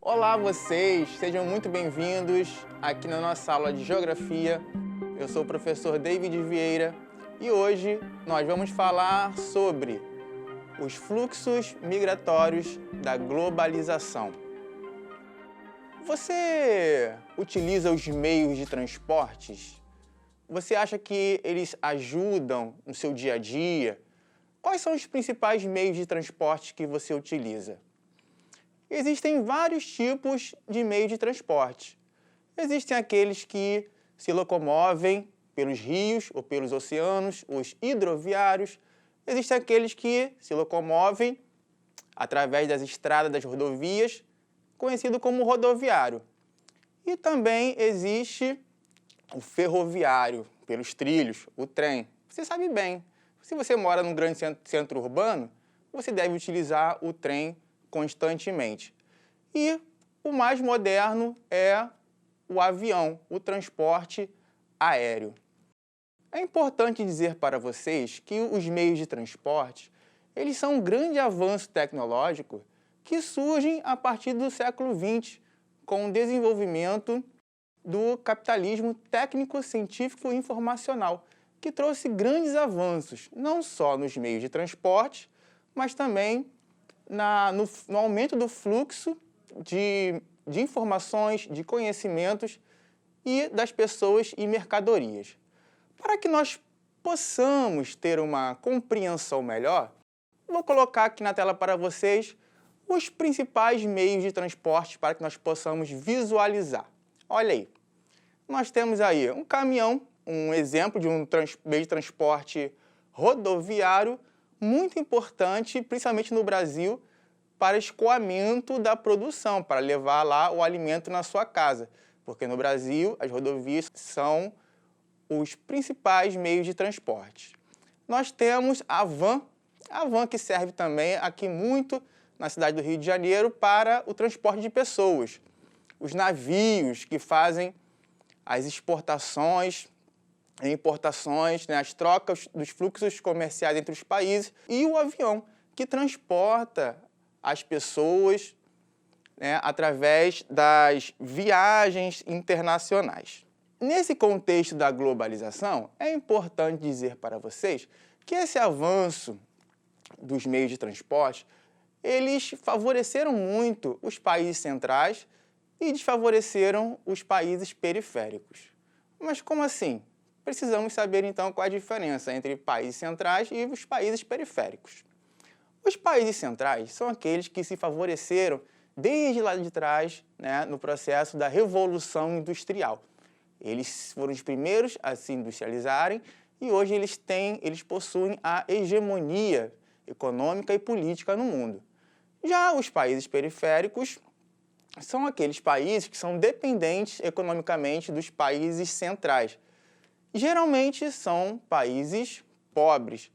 Olá vocês, sejam muito bem-vindos aqui na nossa aula de Geografia. Eu sou o professor David Vieira e hoje nós vamos falar sobre os fluxos migratórios da globalização. Você utiliza os meios de transportes? Você acha que eles ajudam no seu dia a dia? Quais são os principais meios de transporte que você utiliza? Existem vários tipos de meios de transporte. Existem aqueles que se locomovem pelos rios ou pelos oceanos, os hidroviários. Existem aqueles que se locomovem através das estradas, das rodovias, conhecido como rodoviário. E também existe o ferroviário, pelos trilhos, o trem. Você sabe bem, se você mora num grande centro urbano, você deve utilizar o trem constantemente. E o mais moderno é o avião, o transporte aéreo. É importante dizer para vocês que os meios de transporte, eles são um grande avanço tecnológico que surgem a partir do século XX, com o desenvolvimento do capitalismo técnico-científico e informacional, que trouxe grandes avanços, não só nos meios de transporte, mas também no aumento do fluxo de informações, de conhecimentos e das pessoas e mercadorias. Para que nós possamos ter uma compreensão melhor, vou colocar aqui na tela para vocês os principais meios de transporte para que nós possamos visualizar. Olha aí, nós temos aí um caminhão, um exemplo de um meio de transporte rodoviário muito importante, principalmente no Brasil, para escoamento da produção, para levar lá o alimento na sua casa. Porque no Brasil, as rodovias são os principais meios de transporte. Nós temos a van que serve também aqui muito na cidade do Rio de Janeiro para o transporte de pessoas. Os navios que fazem as exportações e importações, né, as trocas dos fluxos comerciais entre os países, e o avião, que transporta as pessoas, né, através das viagens internacionais. Nesse contexto da globalização, é importante dizer para vocês que esse avanço dos meios de transporte, eles favoreceram muito os países centrais e desfavoreceram os países periféricos. Mas como assim? Precisamos saber então qual a diferença entre países centrais e os países periféricos. Os países centrais são aqueles que se favoreceram desde lá de trás, né, no processo da Revolução Industrial. Eles foram os primeiros a se industrializarem e hoje eles possuem a hegemonia econômica e política no mundo. Já os países periféricos são aqueles países que são dependentes economicamente dos países centrais. Geralmente são países pobres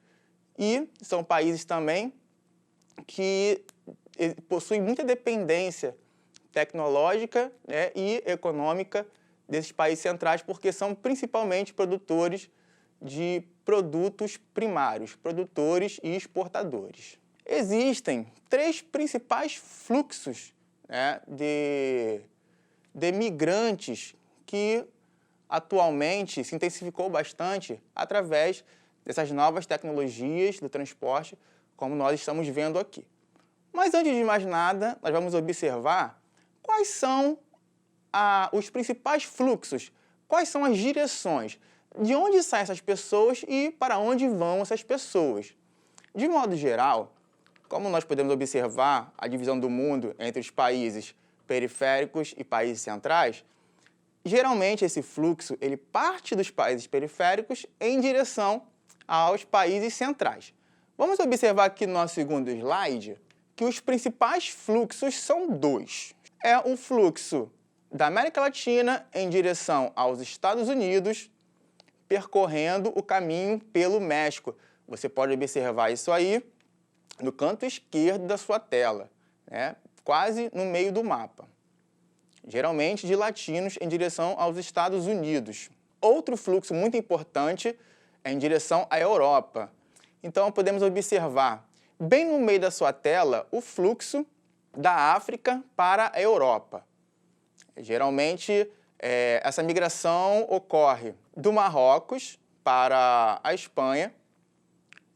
e são países também que possuem muita dependência tecnológica, né, e econômica desses países centrais, porque são principalmente produtores de produtos primários, produtores e exportadores. Existem três principais fluxos, né, de migrantes que atualmente se intensificou bastante através dessas novas tecnologias do transporte, como nós estamos vendo aqui. Mas antes de mais nada, nós vamos observar quais são os principais fluxos, quais são as direções, de onde saem essas pessoas e para onde vão essas pessoas. De modo geral, como nós podemos observar a divisão do mundo entre os países periféricos e países centrais, geralmente esse fluxo ele parte dos países periféricos em direção aos países centrais. Vamos observar aqui no nosso segundo slide que os principais fluxos são dois. É o fluxo da América Latina em direção aos Estados Unidos, percorrendo o caminho pelo México. Você pode observar isso aí no canto esquerdo da sua tela, né? Quase no meio do mapa. Geralmente de latinos em direção aos Estados Unidos. Outro fluxo muito importante é em direção à Europa. Então podemos observar bem no meio da sua tela o fluxo da África para a Europa. Geralmente, essa migração ocorre do Marrocos para a Espanha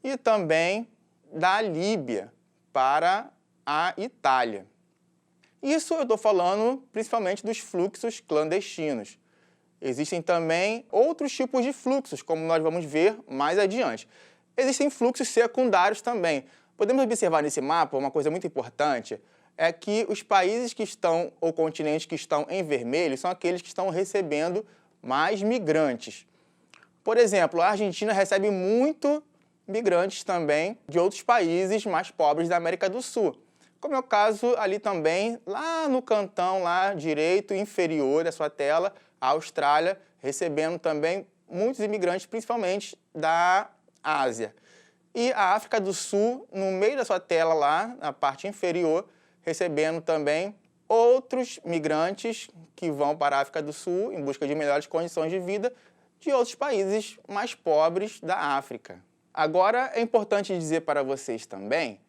e também da Líbia para a Itália. Isso eu estou falando principalmente dos fluxos clandestinos. Existem também outros tipos de fluxos, como nós vamos ver mais adiante. Existem fluxos secundários também. Podemos observar nesse mapa uma coisa muito importante, é que os países que estão, ou continentes que estão em vermelho, são aqueles que estão recebendo mais migrantes. Por exemplo, a Argentina recebe muito migrantes também de outros países mais pobres da América do Sul. Como é o caso ali também, lá no cantão lá direito inferior da sua tela, a Austrália recebendo também muitos imigrantes, principalmente da Ásia. E a África do Sul, no meio da sua tela lá, na parte inferior, recebendo também outros migrantes que vão para a África do Sul em busca de melhores condições de vida de outros países mais pobres da África. Agora, é importante dizer para vocês também,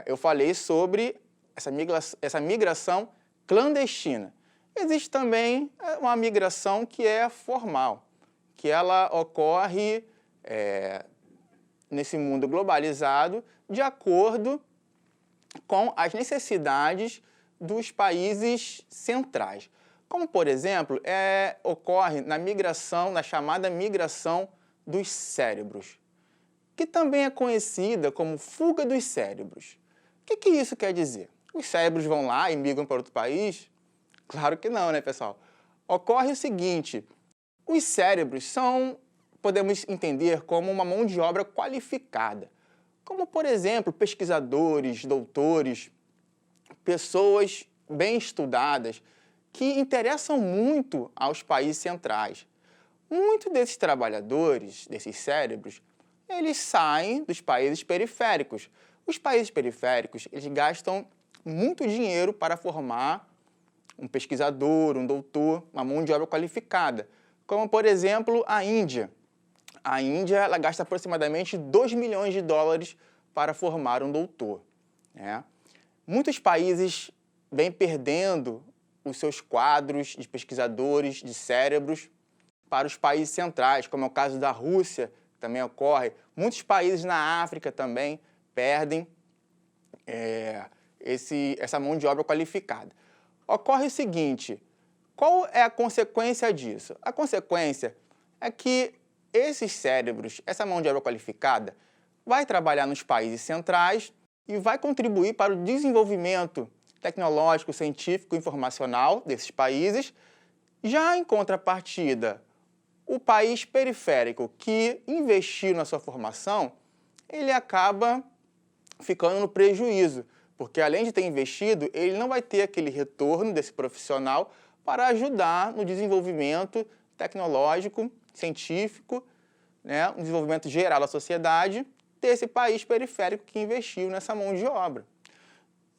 eu falei sobre essa migração clandestina. Existe também uma migração que é formal, que ela ocorre nesse mundo globalizado de acordo com as necessidades dos países centrais. Como, por exemplo, ocorre na chamada migração dos cérebros, que também é conhecida como fuga dos cérebros. O que isso quer dizer? Os cérebros vão lá e migram para outro país? Claro que não, né, pessoal? Ocorre o seguinte, os cérebros podemos entender como uma mão de obra qualificada, como, por exemplo, pesquisadores, doutores, pessoas bem estudadas que interessam muito aos países centrais. Muitos desses trabalhadores, desses cérebros, eles saem dos países periféricos. Os países periféricos, eles gastam muito dinheiro para formar um pesquisador, um doutor, uma mão de obra qualificada, como, por exemplo, a Índia. A Índia ela gasta aproximadamente 2 milhões de dólares para formar um doutor. Muitos países vêm perdendo os seus quadros de pesquisadores, de cérebros, para os países centrais, como é o caso da Rússia, também ocorre. Muitos países na África também perdem essa mão de obra qualificada. Ocorre o seguinte, qual é a consequência disso? A consequência é que esses cérebros, essa mão de obra qualificada, vai trabalhar nos países centrais e vai contribuir para o desenvolvimento tecnológico, científico e informacional desses países. Já em contrapartida, o país periférico que investiu na sua formação, ele acaba ficando no prejuízo, porque além de ter investido, ele não vai ter aquele retorno desse profissional para ajudar no desenvolvimento tecnológico, científico, um desenvolvimento geral da sociedade desse país periférico que investiu nessa mão de obra.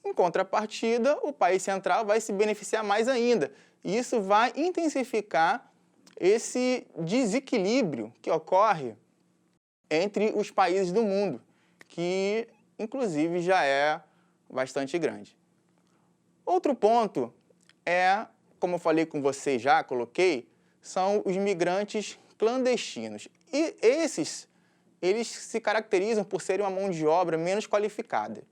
Em contrapartida, o país central vai se beneficiar mais ainda. E isso vai intensificar esse desequilíbrio que ocorre entre os países do mundo, que inclusive já é bastante grande. Outro ponto como eu falei com vocês já, coloquei, são os migrantes clandestinos. E eles se caracterizam por serem uma mão de obra menos qualificada.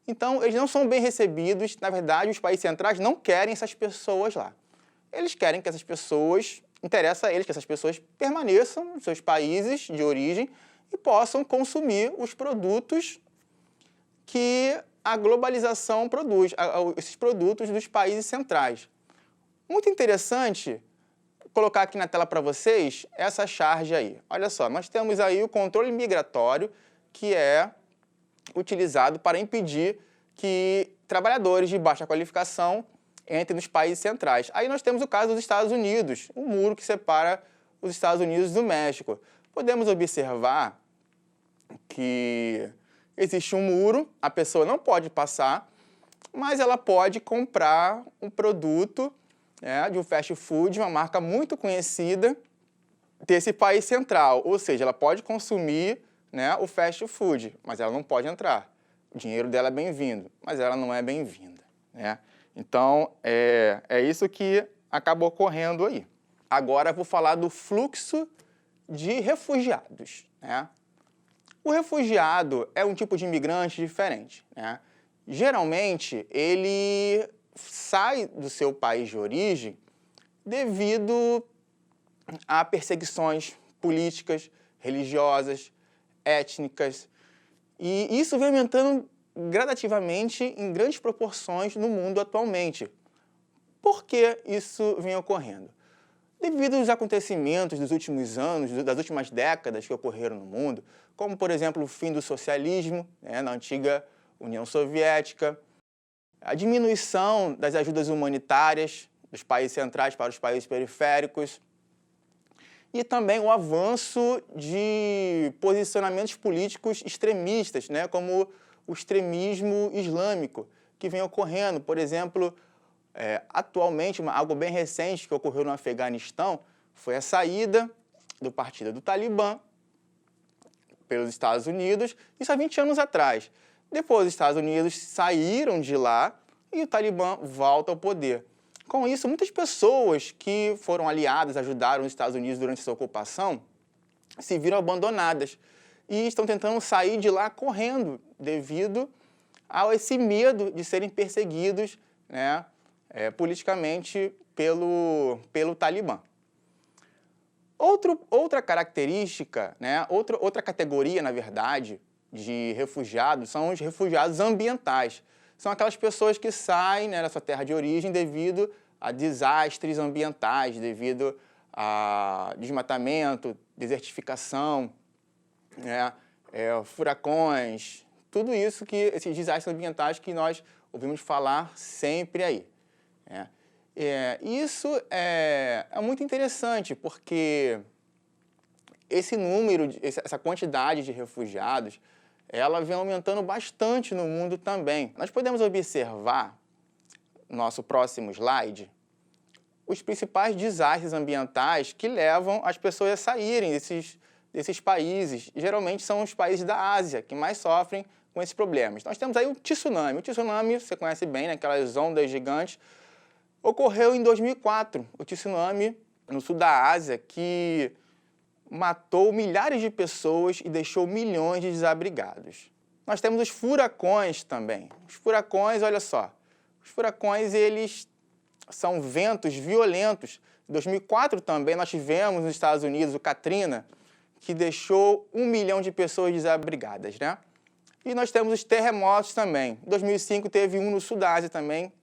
Então, eles não são bem recebidos. Na verdade, os países centrais não querem essas pessoas lá. Eles querem que interessa a eles que essas pessoas permaneçam nos seus países de origem e possam consumir os produtos que a globalização produz, esses produtos dos países centrais. Muito interessante colocar aqui na tela para vocês essa charge aí. Olha só, nós temos aí o controle migratório, que é utilizado para impedir que trabalhadores de baixa qualificação entrem nos países centrais. Aí nós temos o caso dos Estados Unidos, o muro que separa os Estados Unidos do México. Podemos observar que existe um muro, a pessoa não pode passar, mas ela pode comprar um produto de um fast food, uma marca muito conhecida desse país central. Ou seja, ela pode consumir o fast food, mas ela não pode entrar. O dinheiro dela é bem-vindo, mas ela não é bem-vinda, né? Então, é isso que acaba ocorrendo aí. Agora eu vou falar do fluxo de refugiados, né? O refugiado é um tipo de imigrante diferente, né? Geralmente, ele sai do seu país de origem devido a perseguições políticas, religiosas, étnicas, e isso vem aumentando gradativamente em grandes proporções no mundo atualmente. Por que isso vem ocorrendo? Devido aos acontecimentos dos últimos anos, das últimas décadas que ocorreram no mundo, como, por exemplo, o fim do socialismo, né, na antiga União Soviética, a diminuição das ajudas humanitárias dos países centrais para os países periféricos, e também o avanço de posicionamentos políticos extremistas, né, como o extremismo islâmico, que vem ocorrendo. Por exemplo, atualmente, algo bem recente que ocorreu no Afeganistão foi a saída do partido do Talibã pelos Estados Unidos, isso há 20 anos atrás. Depois, os Estados Unidos saíram de lá e o Talibã volta ao poder. Com isso, muitas pessoas que foram aliadas, ajudaram os Estados Unidos durante essa ocupação, se viram abandonadas e estão tentando sair de lá correndo devido a esse medo de serem perseguidos, né, politicamente pelo Talibã. Outra característica, né, outra categoria, na verdade, de refugiados são os refugiados ambientais. São aquelas pessoas que saem, né, da sua terra de origem devido a desastres ambientais, devido a desmatamento, desertificação, né, furacões, tudo isso esses desastres ambientais que nós ouvimos falar sempre aí. Né? Isso é muito interessante, porque esse número, essa quantidade de refugiados, ela vem aumentando bastante no mundo também. Nós podemos observar, no nosso próximo slide, os principais desastres ambientais que levam as pessoas a saírem desses países. Geralmente são os países da Ásia que mais sofrem com esses problemas. Nós temos aí o tsunami. O tsunami, você conhece bem, né? Aquelas ondas gigantes. Ocorreu em 2004, o tsunami no sul da Ásia, que matou milhares de pessoas e deixou milhões de desabrigados. Nós temos os furacões também. Os furacões, olha só, os furacões, eles são ventos violentos. Em 2004 também nós tivemos nos Estados Unidos o Katrina, que deixou 1 milhão de pessoas desabrigadas, né? E nós temos os terremotos também. Em 2005 teve um no sul da Ásia também,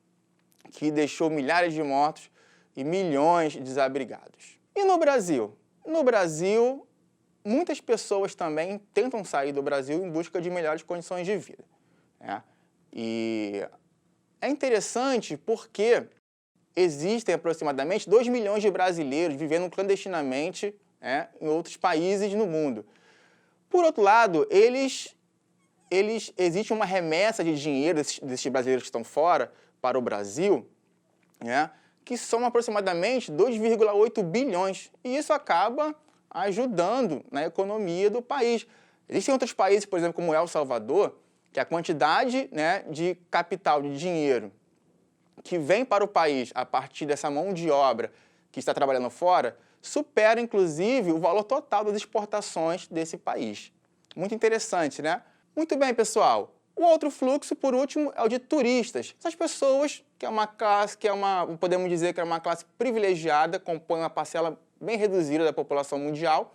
que deixou milhares de mortos e milhões de desabrigados. E no Brasil? No Brasil, muitas pessoas também tentam sair do Brasil em busca de melhores condições de vida, né? E é interessante porque existem aproximadamente 2 milhões de brasileiros vivendo clandestinamente, né, em outros países no mundo. Por outro lado, existe uma remessa de dinheiro desses brasileiros que estão fora para o Brasil, né, que soma aproximadamente 2,8 bilhões. E isso acaba ajudando na economia do país. Existem outros países, por exemplo, como El Salvador, que a quantidade, né, de capital, de dinheiro que vem para o país a partir dessa mão de obra que está trabalhando fora, supera, inclusive, o valor total das exportações desse país. Muito interessante, né? Muito bem, pessoal. O outro fluxo, por último, é o de turistas. Essas pessoas, que é uma classe, podemos dizer que é uma classe privilegiada, compõe uma parcela bem reduzida da população mundial.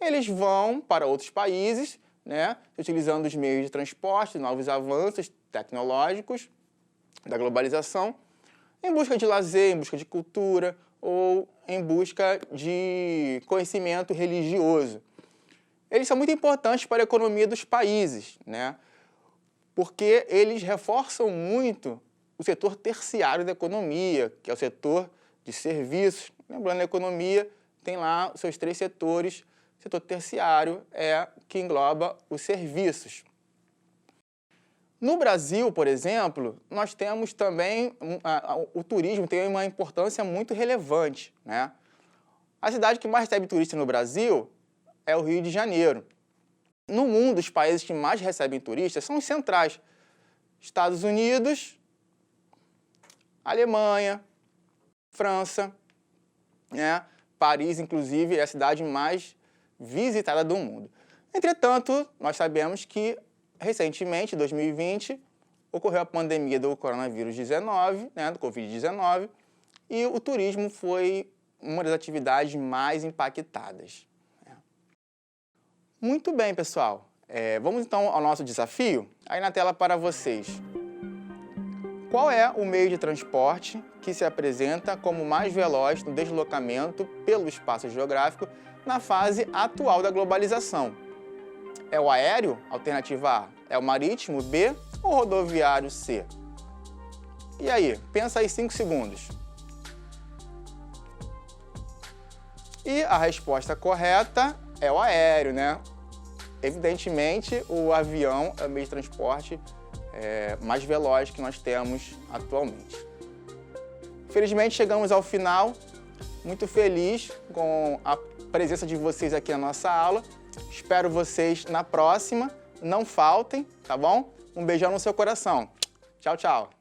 Eles vão para outros países, né, utilizando os meios de transporte, novos avanços tecnológicos da globalização, em busca de lazer, em busca de cultura ou em busca de conhecimento religioso. Eles são muito importantes para a economia dos países, né, porque eles reforçam muito o setor terciário da economia, que é o setor de serviços. Lembrando, a economia tem lá os seus 3 setores. O setor terciário é que engloba os serviços. No Brasil, por exemplo, nós temos também, o turismo tem uma importância muito relevante, né? A cidade que mais recebe turistas no Brasil é o Rio de Janeiro. no mundo, os países que mais recebem turistas são os centrais. Estados Unidos, Alemanha, França, né? Paris, inclusive, é a cidade mais visitada do mundo. Entretanto, nós sabemos que, recentemente, em 2020, ocorreu a pandemia do coronavírus 19, né, do Covid-19, e o turismo foi uma das atividades mais impactadas. Muito bem, pessoal. Vamos então ao nosso desafio. Aí na tela para vocês. Qual é o meio de transporte que se apresenta como mais veloz no deslocamento pelo espaço geográfico na fase atual da globalização? É o aéreo, alternativa A? É o marítimo, B? Ou rodoviário, C? E aí, pensa aí 5 segundos. E a resposta correta é o aéreo, né? Evidentemente, o avião é o meio de transporte mais veloz que nós temos atualmente. Felizmente, chegamos ao final. Muito feliz com a presença de vocês aqui na nossa aula. Espero vocês na próxima. Não faltem, tá bom? Um beijão no seu coração. Tchau, tchau.